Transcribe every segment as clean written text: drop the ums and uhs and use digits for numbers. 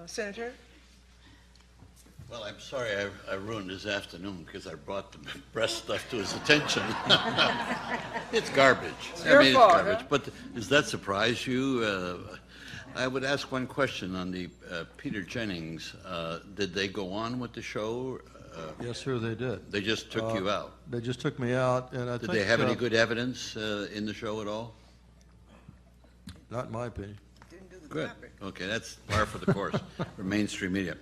Senator? Well, I'm sorry I ruined his afternoon because I brought the breast stuff to his attention. It's garbage. It's your fault, it's garbage. huh? But does that surprise you? I would ask one question on the Peter Jennings. Did they go on with the show? Yes, sir, they did. They just took you out. They just took me out, and I Did think... they have any good evidence in the show at all? Not in my opinion. Didn't do the Good. topic. Okay, that's par for the course for mainstream media.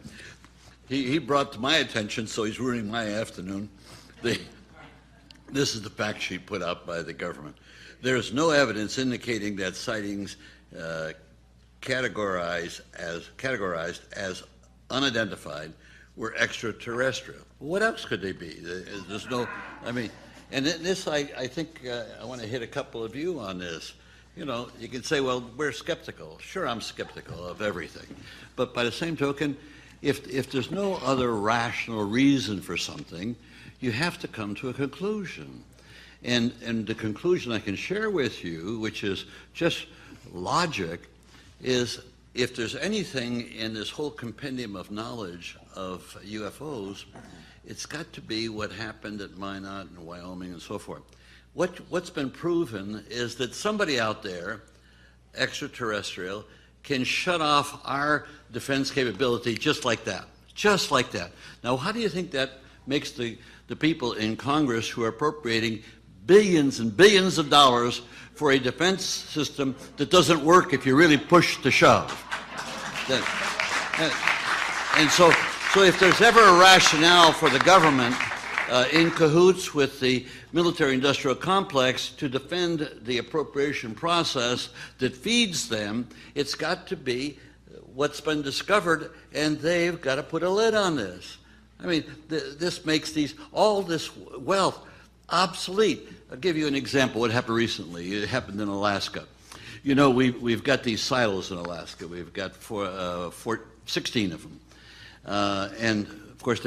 He brought to my attention, so he's ruining my afternoon. This is the fact sheet put out by the government. There is no evidence indicating that sightings categorized as unidentified were extraterrestrial. What else could they be? There's no, I mean, and this, I think, I want to hit a couple of you on this. You know, you can say, well, we're skeptical. Sure, I'm skeptical of everything. But by the same token, if there's no other rational reason for something, you have to come to a conclusion. And the conclusion I can share with you, which is just logic, is if there's anything in this whole compendium of knowledge of UFOs, it's got to be what happened at Minot and Wyoming and so forth. What's been proven is that somebody out there, extraterrestrial, can shut off our defense capability just like that. Just like that. Now, how do you think that makes the people in Congress who are appropriating billions and billions of dollars for a defense system that doesn't work if you really push to shove? And so if there's ever a rationale for the government in cahoots with the military-industrial complex to defend the appropriation process that feeds them, it's got to be what's been discovered, and they've got to put a lid on this. I mean, this makes all this wealth obsolete. I'll give you an example. What happened recently? It happened in Alaska. You know, we've got these silos in Alaska. We've got 16 of them. And of course,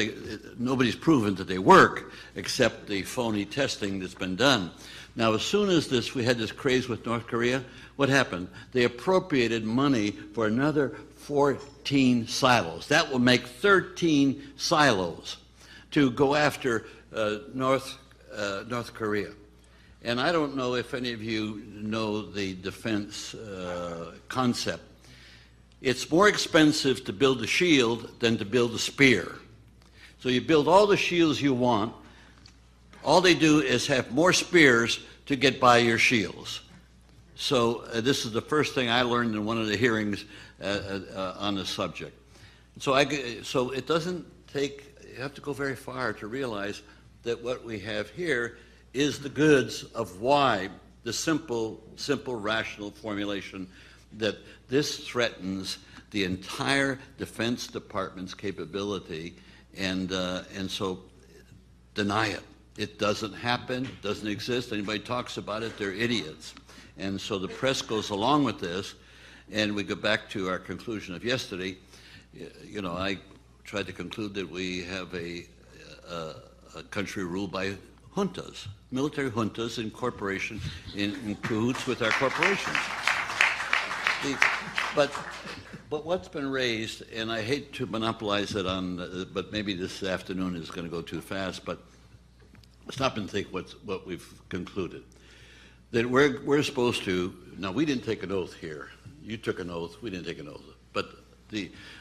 nobody's proven that they work except the phony testing that's been done. Now, as soon as we had this craze with North Korea, what happened? They appropriated money for another 14 silos. That will make 13 silos to go after North Korea. And I don't know if any of you know the defense concept. It's more expensive to build a shield than to build a spear. So you build all the shields you want. All they do is have more spears to get by your shields. So this is the first thing I learned in one of the hearings on the subject. So it doesn't take, you have to go very far to realize that what we have here is the goods of why the simple rational formulation that this threatens the entire Defense Department's capability, and so deny it. It doesn't happen. It doesn't exist. Anybody talks about it, they're idiots. And so the press goes along with this, and we go back to our conclusion of yesterday. You know, I tried to conclude that we have a country ruled by juntas, military juntas in corporation, in cahoots with our corporations. But what's been raised, and I hate to monopolize it on, but maybe this afternoon is going to go too fast, but stop and think what we've concluded. That we're supposed to, now we didn't take an oath here. You took an oath, we didn't take an oath. But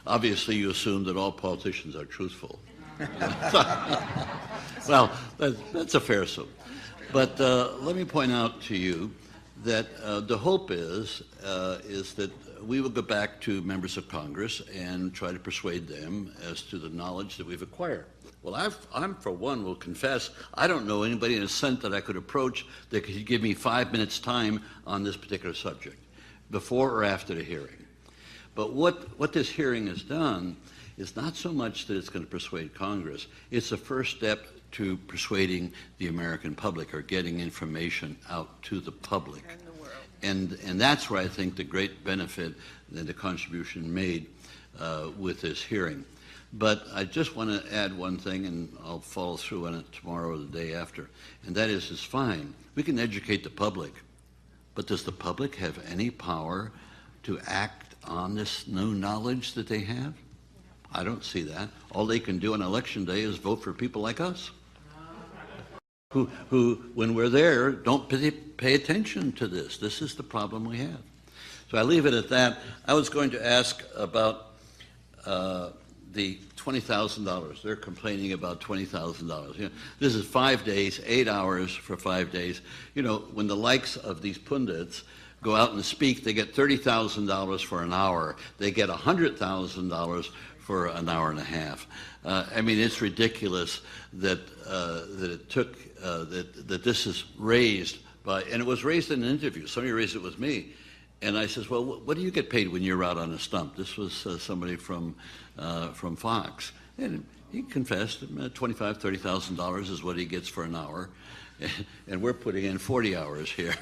obviously you assume that all politicians are truthful. Well, that's a fair assumption. But let me point out to you that the hope is that we will go back to members of Congress and try to persuade them as to the knowledge that we've acquired. Well, I'm for one, will confess, I don't know anybody in the Senate that I could approach that could give me 5 minutes time on this particular subject, before or after the hearing. But what this hearing has done is not so much that it's going to persuade Congress, it's the first step to persuading the American public or getting information out to the public. And that's where I think the great benefit and the contribution made with this hearing. But I just want to add one thing, and I'll follow through on it tomorrow or the day after, and that is, it's fine. We can educate the public, but does the public have any power to act on this new knowledge that they have? I don't see that. All they can do on election day is vote for people like us, who when we're there, don't pay attention to this. This is the problem we have. So I leave it at that. I was going to ask about the $20,000. They're complaining about $20,000. You know, this is 5 days, 8 hours for 5 days. You know, when the likes of these pundits go out and speak, they get $30,000 for an hour. They get $100,000 for an hour and a half. I mean, it's ridiculous that it took that this is raised by, and it was raised in an interview. Somebody raised it with me, and I says, "Well, what do you get paid when you're out on a stump?" This was somebody from Fox, and he confessed $25,000, $30,000 is what he gets for an hour, and we're putting in 40 hours here.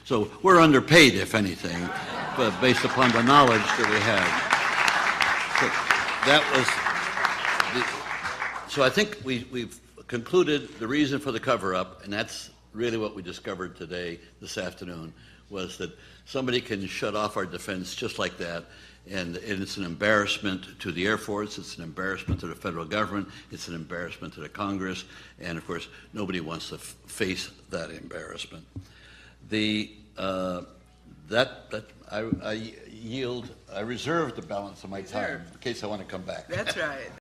So we're underpaid, if anything, but based upon the knowledge that we have. So I think we've concluded the reason for the cover-up, and that's really what we discovered today, this afternoon, was that somebody can shut off our defense just like that, and it's an embarrassment to the Air Force, it's an embarrassment to the federal government, it's an embarrassment to the Congress, and of course, nobody wants to face that embarrassment. I yield, I reserve the balance of my time in case I want to come back. That's right.